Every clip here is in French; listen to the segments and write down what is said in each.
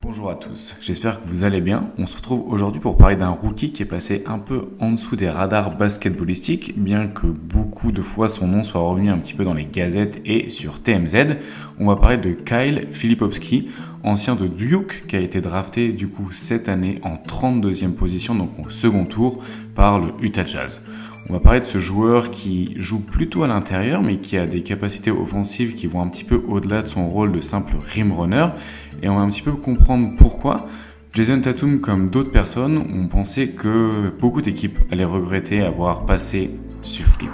Bonjour à tous, j'espère que vous allez bien. On se retrouve aujourd'hui pour parler d'un rookie qui est passé un peu en dessous des radars basketballistiques, bien que beaucoup de fois son nom soit revenu un petit peu dans les gazettes et sur TMZ. On va parler de Kyle Filipowski, ancien de Duke, qui a été drafté du coup cette année en 32e position, donc au second tour, par le Utah Jazz. On va parler de ce joueur qui joue plutôt à l'intérieur, mais qui a des capacités offensives qui vont un petit peu au-delà de son rôle de simple rim runner. Et on va un petit peu comprendre pourquoi. Jason Tatum, comme d'autres personnes, ont pensé que beaucoup d'équipes allaient regretter avoir passé sur Flip.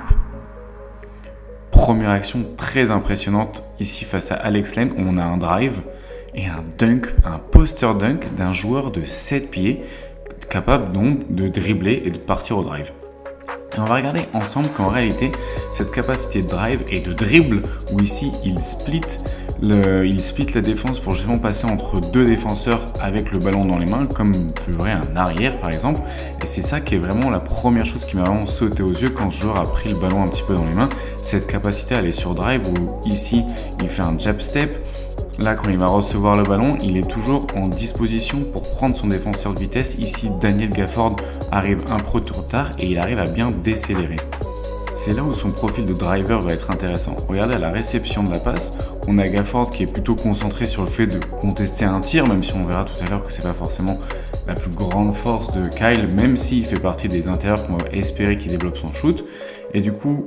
Première action très impressionnante ici face à Alex Len. On a un drive et un dunk, un poster dunk d'un joueur de 7 pieds, capable donc de dribbler et de partir au drive. Et on va regarder ensemble qu'en réalité, cette capacité de drive et de dribble, où ici il split la défense pour justement passer entre deux défenseurs avec le ballon dans les mains, comme ferait un arrière par exemple. Et c'est ça qui est vraiment la première chose qui m'a vraiment sauté aux yeux quand ce joueur a pris le ballon un petit peu dans les mains. Cette capacité à aller sur drive, où ici il fait un jab step. Là, quand il va recevoir le ballon, il est toujours en disposition pour prendre son défenseur de vitesse. Ici, Daniel Gafford arrive un peu trop tard et il arrive à bien décélérer. C'est là où son profil de driver va être intéressant. Regardez à la réception de la passe, on a Gafford qui est plutôt concentré sur le fait de contester un tir, même si on verra tout à l'heure que c'est pas forcément la plus grande force de Kyle, même s'il fait partie des intérieurs qu'on va espérer qu'il développe son shoot. Et du coup,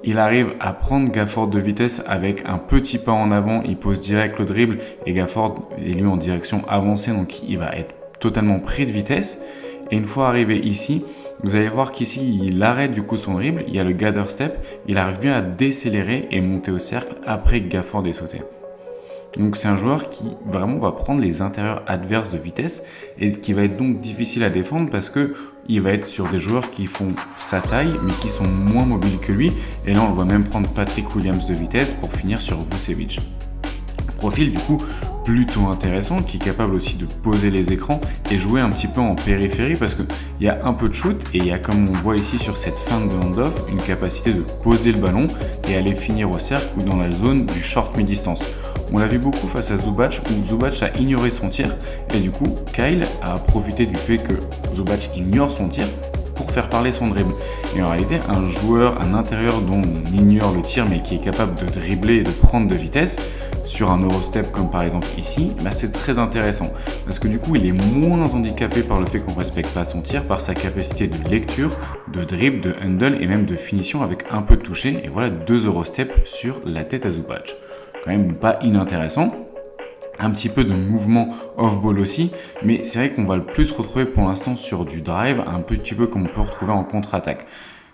il arrive à prendre Gafford de vitesse avec un petit pas en avant, il pose direct le dribble et Gafford est lui en direction avancée, donc il va être totalement pris de vitesse. Et une fois arrivé ici, vous allez voir qu'ici il arrête du coup son dribble, il y a le gather step, il arrive bien à décélérer et monter au cercle après que Gafford ait sauté. Donc c'est un joueur qui vraiment va prendre les intérieurs adverses de vitesse et qui va être donc difficile à défendre parce que il va être sur des joueurs qui font sa taille mais qui sont moins mobiles que lui. Et là on le voit même prendre Patrick Williams de vitesse pour finir sur Vucevic. Profil du coup plutôt intéressant qui est capable aussi de poser les écrans et jouer un petit peu en périphérie parce qu'il y a un peu de shoot et il y a, comme on voit ici sur cette fin de handoff, une capacité de poser le ballon et aller finir au cercle ou dans la zone du short mi-distance. On l'a vu beaucoup face à Zubac où Zubac a ignoré son tir et du coup Kyle a profité du fait que Zubac ignore son tir pour faire parler son dribble. Et en réalité, un joueur, un intérieur dont on ignore le tir mais qui est capable de dribbler et de prendre de vitesse sur un Eurostep comme par exemple ici, bah c'est très intéressant parce que du coup il est moins handicapé par le fait qu'on ne respecte pas son tir, par sa capacité de lecture, de dribble, de handle et même de finition avec un peu de toucher. Et voilà 2 Eurostep sur la tête à Zubac. Quand même pas inintéressant. Un petit peu de mouvement off-ball aussi, mais c'est vrai qu'on va le plus retrouver pour l'instant sur du drive, un petit peu comme on peut retrouver en contre-attaque.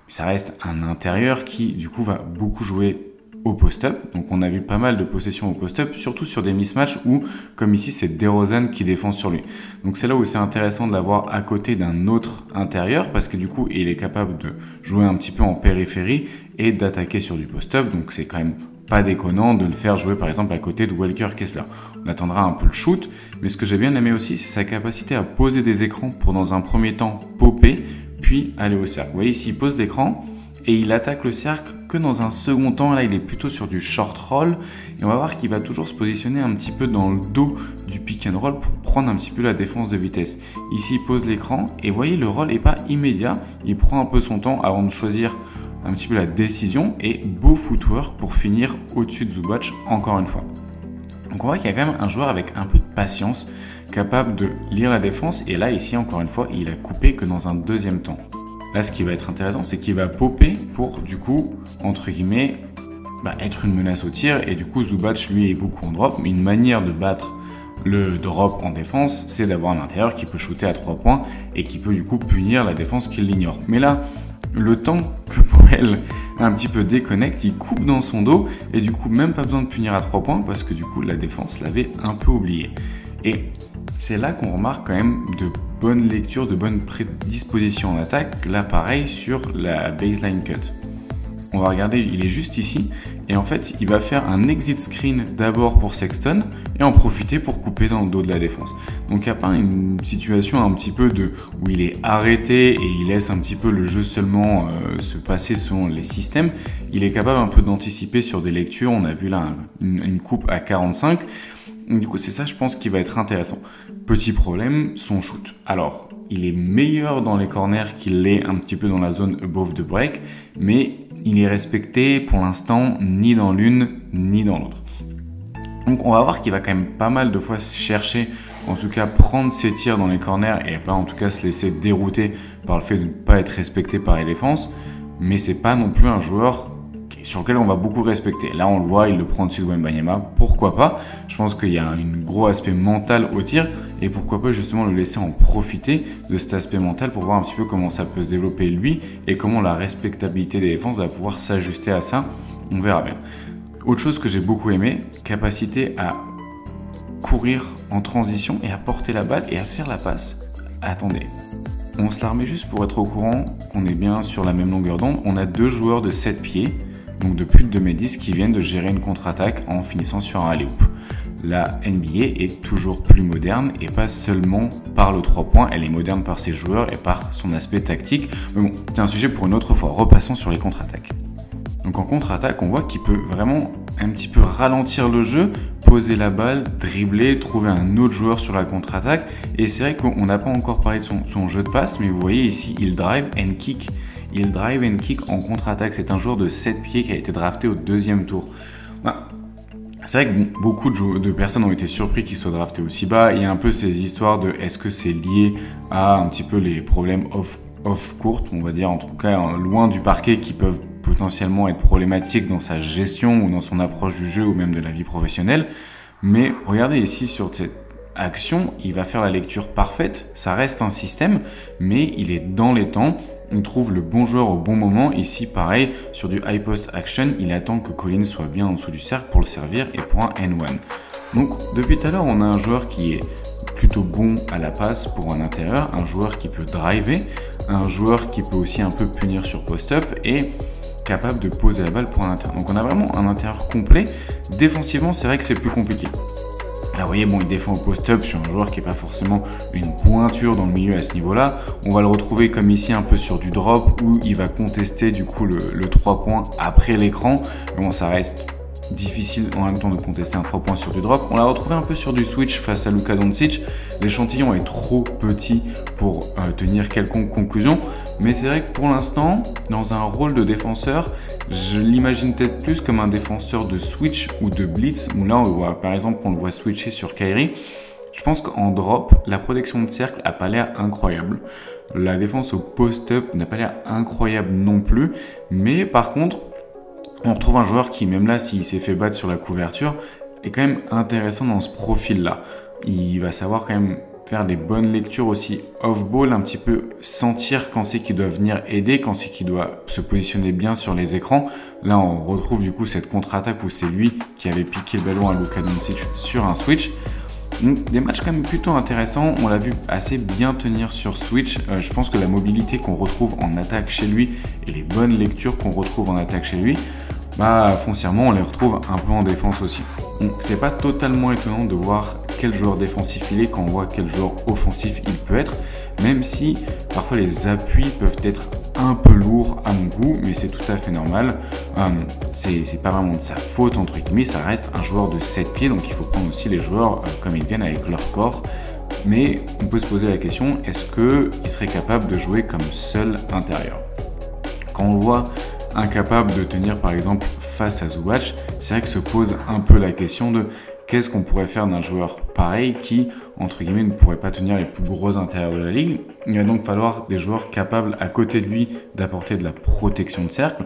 Ça reste un intérieur qui du coup va beaucoup jouer au post-up, donc on a vu pas mal de possessions au post-up, surtout sur des mismatchs où, comme ici, c'est DeRozan qui défend sur lui. Donc c'est là où c'est intéressant de l'avoir à côté d'un autre intérieur, parce que du coup, il est capable de jouer un petit peu en périphérie et d'attaquer sur du post-up, donc c'est quand même pas déconnant de le faire jouer par exemple à côté de Walker Kessler. On attendra un peu le shoot, mais ce que j'ai bien aimé aussi, c'est sa capacité à poser des écrans pour dans un premier temps popper, puis aller au cercle. Vous voyez ici, il pose l'écran et il attaque le cercle que dans un second temps. Là, il est plutôt sur du short roll et on va voir qu'il va toujours se positionner un petit peu dans le dos du pick and roll pour prendre un petit peu la défense de vitesse. Ici, il pose l'écran et vous voyez, le roll n'est pas immédiat. Il prend un peu son temps avant de choisir un petit peu la décision et beau footwork pour finir au-dessus de Zubac encore une fois. Donc on voit qu'il y a quand même un joueur avec un peu de patience, capable de lire la défense et là ici encore une fois il a coupé que dans un deuxième temps. Là ce qui va être intéressant c'est qu'il va popper pour du coup entre guillemets être une menace au tir et du coup Zubac lui est beaucoup en drop, mais une manière de battre le drop en défense c'est d'avoir un intérieur qui peut shooter à 3 points et qui peut du coup punir la défense qui l'ignore. Mais là le temps que pour elle un petit peu déconnecte, il coupe dans son dos et du coup même pas besoin de punir à 3 points parce que du coup la défense l'avait un peu oublié. Et c'est là qu'on remarque quand même de bonnes lectures, de bonnes prédispositions en attaque. Là pareil sur la baseline cut. On va regarder, il est juste ici et en fait il va faire un exit screen d'abord pour Sexton et en profiter pour couper dans le dos de la défense. Donc il n'y a pas une situation un petit peu où il est arrêté et il laisse un petit peu le jeu seulement se passer selon les systèmes. Il est capable un peu d'anticiper sur des lectures. On a vu là une coupe à 45 Donc, du coup, c'est ça, je pense, qui va être intéressant. Petit problème, son shoot. Alors, il est meilleur dans les corners qu'il l'est un petit peu dans la zone above the break, mais il est respecté pour l'instant ni dans l'une ni dans l'autre. Donc on va voir qu'il va quand même pas mal de fois chercher, en tout cas prendre ses tirs dans les corners et pas en tout cas se laisser dérouter par le fait de ne pas être respecté par les défenses, mais c'est pas non plus un joueur sur lequel on va beaucoup respecter. Là on le voit, il le prend dessus de Wembanyama, pourquoi pas? Je pense qu'il y a un gros aspect mental au tir et pourquoi pas justement le laisser en profiter de cet aspect mental pour voir un petit peu comment ça peut se développer lui et comment la respectabilité des défenses va pouvoir s'ajuster à ça, on verra bien. Autre chose que j'ai beaucoup aimé, capacité à courir en transition et à porter la balle et à faire la passe. Attendez, on se la remet juste pour être au courant qu'on est bien sur la même longueur d'onde. On a 2 joueurs de 7 pieds, donc de plus de 2m10, qui viennent de gérer une contre-attaque en finissant sur un alley-oop. La NBA est toujours plus moderne et pas seulement par le 3 points, elle est moderne par ses joueurs et par son aspect tactique. Mais bon, c'est un sujet pour une autre fois. Repassons sur les contre-attaques. Donc en contre-attaque, on voit qu'il peut vraiment un petit peu ralentir le jeu, poser la balle, dribbler, trouver un autre joueur sur la contre-attaque. Et c'est vrai qu'on n'a pas encore parlé de son jeu de passe, mais vous voyez ici, il drive and kick. Il drive and kick en contre-attaque. C'est un joueur de 7 pieds qui a été drafté au 2e tour. C'est vrai que beaucoup de personnes ont été surpris qu'il soit drafté aussi bas. Il y a un peu ces histoires de est-ce que c'est lié à un petit peu les problèmes off-court, on va dire, en tout cas loin du parquet, qui peuvent potentiellement être problématiques dans sa gestion ou dans son approche du jeu ou même de la vie professionnelle. Mais regardez ici sur cette action, il va faire la lecture parfaite, ça reste un système, mais il est dans les temps, il trouve le bon joueur au bon moment. Ici pareil, sur du high post action, il attend que Collins soit bien en dessous du cercle pour le servir et pour un N1. Donc depuis tout à l'heure, on a un joueur qui est plutôt bon à la passe pour un intérieur, un joueur qui peut driver, un joueur qui peut aussi un peu punir sur post-up et capable de poser la balle pour un intérieur. Donc on a vraiment un intérieur complet. Défensivement, c'est vrai que c'est plus compliqué. Là, vous voyez, bon, il défend au post-up sur un joueur qui n'est pas forcément une pointure dans le milieu à ce niveau-là. On va le retrouver comme ici un peu sur du drop où il va contester du coup le 3 points après l'écran. Mais bon, ça reste difficile en même temps de contester un 3 points sur du drop. On l'a retrouvé un peu sur du switch face à Luka Doncic. L'échantillon est trop petit pour tenir quelconque conclusion, mais c'est vrai que pour l'instant, dans un rôle de défenseur, je l'imagine peut-être plus comme un défenseur de switch ou de blitz, où là on voit, par exemple, on le voit switcher sur Kyrie. Je pense qu'en drop, la protection de cercle n'a pas l'air incroyable. La défense au post-up n'a pas l'air incroyable non plus, mais par contre, on retrouve un joueur qui, même là, s'il s'est fait battre sur la couverture, est quand même intéressant dans ce profil-là. Il va savoir quand même faire des bonnes lectures aussi off-ball, un petit peu sentir quand c'est qu'il doit venir aider, quand c'est qu'il doit se positionner bien sur les écrans. Là, on retrouve du coup cette contre-attaque où c'est lui qui avait piqué le ballon à Luka Doncic sur un switch. Donc, des matchs quand même plutôt intéressants. On l'a vu assez bien tenir sur switch. Je pense que la mobilité qu'on retrouve en attaque chez lui et les bonnes lectures qu'on retrouve en attaque chez lui, foncièrement, on les retrouve un peu en défense aussi. Donc, c'est pas totalement étonnant de voir quel joueur défensif il est quand on voit quel joueur offensif il peut être, même si parfois les appuis peuvent être un peu lourds à mon goût, mais c'est tout à fait normal. C'est pas vraiment de sa faute, entre guillemets, ça reste un joueur de 7 pieds, donc il faut prendre aussi les joueurs comme ils viennent avec leur corps. Mais on peut se poser la question, est-ce qu'il serait capable de jouer comme seul intérieur? Quand on le voit incapable de tenir par exemple face à Zubac, c'est vrai que se pose un peu la question de qu'est-ce qu'on pourrait faire d'un joueur pareil qui, entre guillemets, ne pourrait pas tenir les plus gros intérieurs de la ligue. Il va donc falloir des joueurs capables à côté de lui d'apporter de la protection de cercle.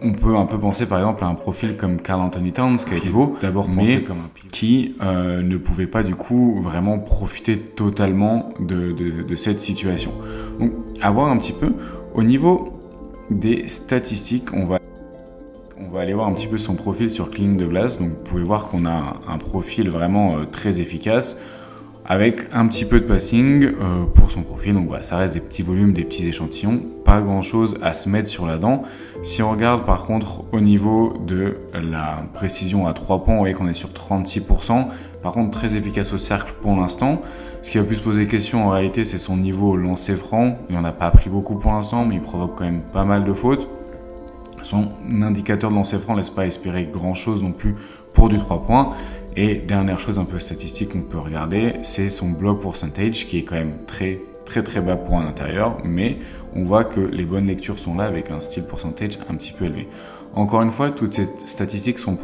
On peut un peu penser par exemple à un profil comme Karl Anthony Towns qui a pivot d'abord, mais comme un qui ne pouvait pas du coup vraiment profiter totalement de cette situation. Donc à voir un petit peu au niveau des statistiques, on va aller voir un petit peu son profil sur Cleaning the Glass. Donc vous pouvez voir qu'on a un profil vraiment très efficace avec un petit peu de passing pour son profil. Donc voilà, ça reste des petits volumes, des petits échantillons, pas grand chose à se mettre sur la dent. Si on regarde par contre au niveau de la précision à 3 points, vous voyez qu'on est sur 36%. Par contre très efficace au cercle pour l'instant. Ce qui va plus se poser question en réalité, c'est son niveau au lancer franc. Il n'en a pas pris beaucoup pour l'instant, mais il provoque quand même pas mal de fautes. Son indicateur de lancer franc ne laisse pas espérer grand chose non plus pour du 3 points. Et dernière chose un peu statistique qu'on peut regarder, c'est son block percentage qui est quand même très bas pour un intérieur, mais on voit que les bonnes lectures sont là avec un steal percentage un petit peu élevé. Encore une fois, toutes ces statistiques sont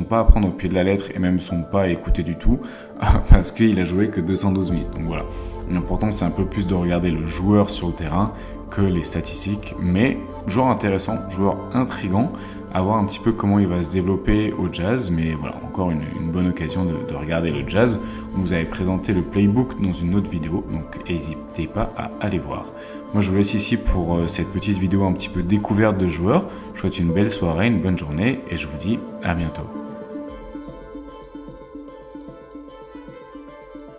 pas à prendre au pied de la lettre et même sont pas à écouter du tout parce qu'il a joué que 212 minutes. Donc voilà. L'important, c'est un peu plus de regarder le joueur sur le terrain que les statistiques, mais joueur intéressant, joueur intriguant, à voir un petit peu comment il va se développer au Jazz, mais voilà, encore une bonne occasion de regarder le Jazz. On vous avait présenté le playbook dans une autre vidéo, donc n'hésitez pas à aller voir. Moi, je vous laisse ici pour cette petite vidéo un petit peu découverte de joueurs. Je vous souhaite une belle soirée, une bonne journée, et je vous dis à bientôt.